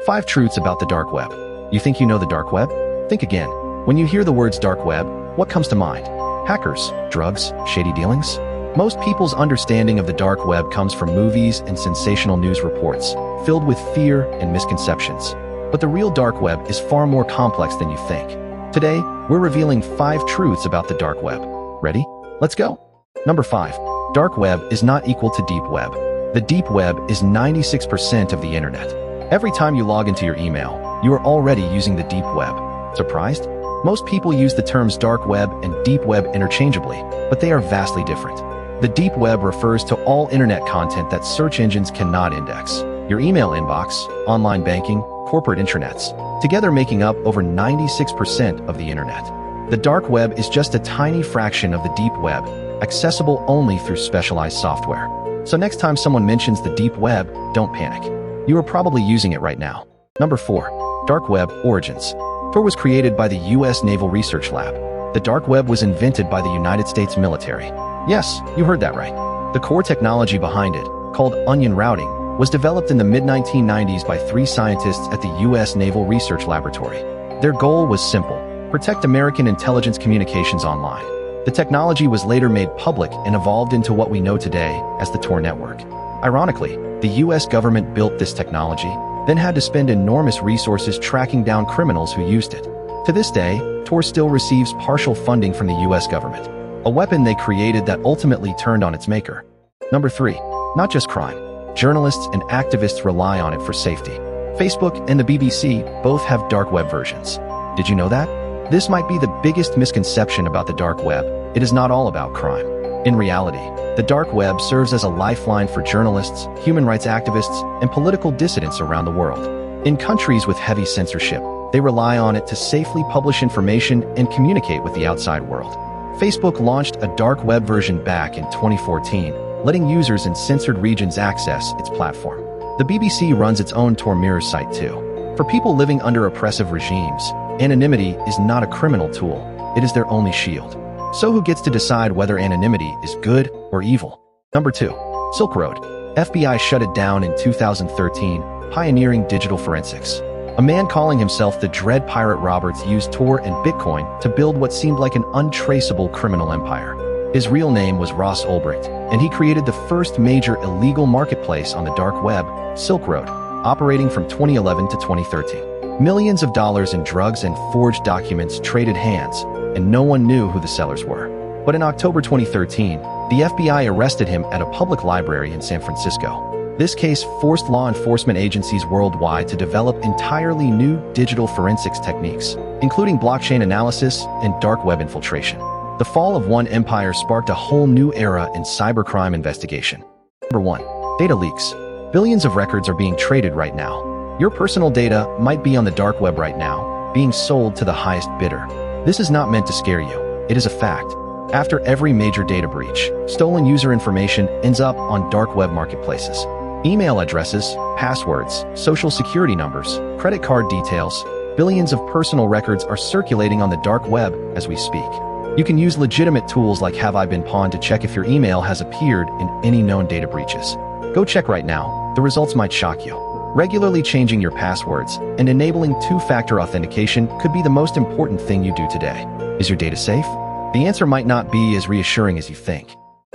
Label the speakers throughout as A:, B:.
A: 5 truths about the dark web. You think you know the dark web? Think again. When you hear the words dark web, what comes to mind? Hackers, drugs, shady dealings? Most people's understanding of the dark web comes from movies and sensational news reports, filled with fear and misconceptions. But the real dark web is far more complex than you think. Today, we're revealing 5 truths about the dark web. Ready? Let's go. Number 5. Dark web is not equal to deep web. The deep web is 96% of the internet. Every time you log into your email, you are already using the deep web. Surprised? Most people use the terms dark web and deep web interchangeably, but they are vastly different. The deep web refers to all internet content that search engines cannot index. Your email inbox, online banking, corporate intranets, together making up over 96% of the internet. The dark web is just a tiny fraction of the deep web, accessible only through specialized software. So next time someone mentions the deep web, don't panic. You are probably using it right now. Number 4. Dark web origins. Tor was created by the U.S. Naval Research Lab. The dark web was invented by the United States military. Yes, you heard that right. The core technology behind it, called onion routing, was developed in the mid-1990s by 3 scientists at the U.S. Naval Research Laboratory. Their goal was simple: protect American intelligence communications online. The technology was later made public and evolved into what we know today as the Tor network. Ironically, the U.S. government built this technology, then had to spend enormous resources tracking down criminals who used it. To this day, Tor still receives partial funding from the U.S. government, a weapon they created that ultimately turned on its maker. Number 3. Not just crime. Journalists and activists rely on it for safety. Facebook and the BBC both have dark web versions. Did you know that? This might be the biggest misconception about the dark web. It is not all about crime. In reality, the dark web serves as a lifeline for journalists, human rights activists, and political dissidents around the world. In countries with heavy censorship, they rely on it to safely publish information and communicate with the outside world. Facebook launched a dark web version back in 2014, letting users in censored regions access its platform. The BBC runs its own Tor Mirror site too. For people living under oppressive regimes, anonymity is not a criminal tool, it is their only shield. So who gets to decide whether anonymity is good or evil? Number 2. Silk Road. FBI shut it down in 2013, pioneering digital forensics. A man calling himself the Dread Pirate Roberts used Tor and Bitcoin to build what seemed like an untraceable criminal empire. His real name was Ross Ulbricht, and he created the first major illegal marketplace on the dark web, Silk Road, operating from 2011 to 2013. Millions of dollars in drugs and forged documents traded hands, and no one knew who the sellers were. But in October 2013, the FBI arrested him at a public library in San Francisco. This case forced law enforcement agencies worldwide to develop entirely new digital forensics techniques, including blockchain analysis and dark web infiltration. The fall of one empire sparked a whole new era in cybercrime investigation. Number 1. Data leaks. Billions of records are being traded right now. Your personal data might be on the dark web right now, being sold to the highest bidder. This is not meant to scare you. It is a fact. After every major data breach, stolen user information ends up on dark web marketplaces. Email addresses, passwords, social security numbers, credit card details, billions of personal records are circulating on the dark web as we speak. You can use legitimate tools like Have I Been Pawned to check if your email has appeared in any known data breaches. Go check right now. The results might shock you. Regularly changing your passwords and enabling 2-factor authentication could be the most important thing you do today. Is your data safe? The answer might not be as reassuring as you think.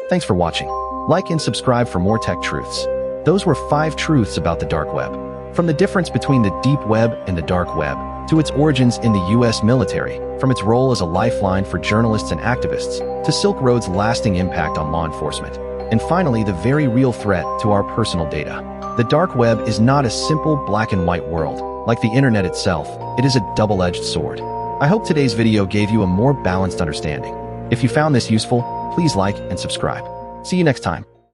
A: Thanks for watching. Like and subscribe for more tech truths. Those were 5 truths about the dark web. From the difference between the deep web and the dark web, to its origins in the U.S. military, from its role as a lifeline for journalists and activists, to Silk Road's lasting impact on law enforcement, and finally the very real threat to our personal data. The dark web is not a simple black and white world. Like the internet itself, it is a double-edged sword. I hope today's video gave you a more balanced understanding. If you found this useful, please like and subscribe. See you next time.